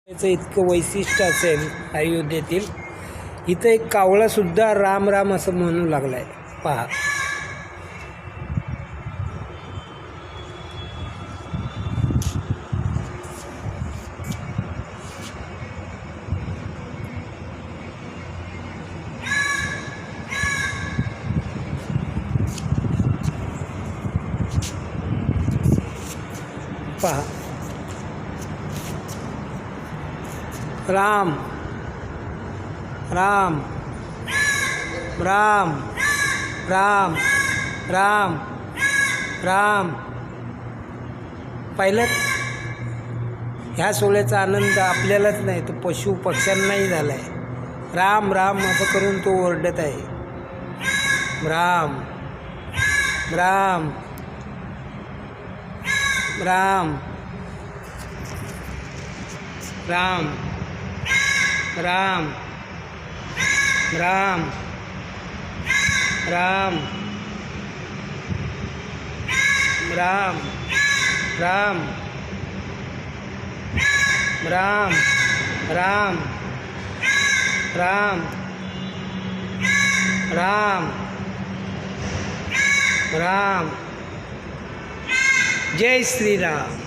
याचं इतकं वैशिष्ट्य असेल अयोध्येतील, इथं एक कावळासुद्धा राम राम असं म्हणू लागला आहे. पहा, पहा, राम राम राम राम राम राम. पाहिलं, ह्या सोहळ्याचा आनंद आपल्यालाच नाही तर पशु पक्ष्यांनाही झाला आहे. राम राम असं करून तो ओरडत आहे. राम राम राम राम राम राम राम राम राम राम राम राम राम राम. जय श्रीराम.